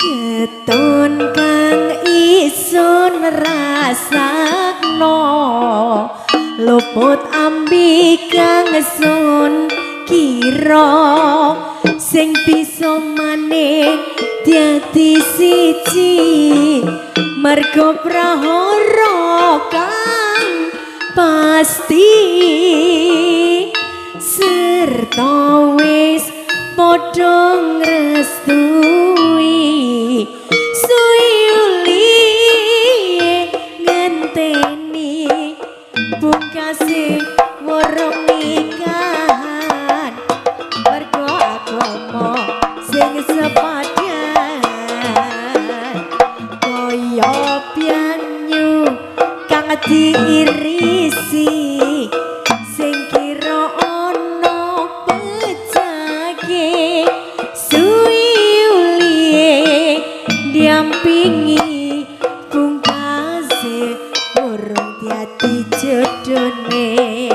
Ceton kang isun rasakno luput ambi kang sun kira sing bisa maning dadi siji mergo prahara kang pasti serta wis padha ngrestui suyuli ngenteni pungkase warung nikahan mergo agama sing sepadan kaya pianyu kang diirisi sing kira ana pecake suyuli diampingi pungkase urung dadi jodone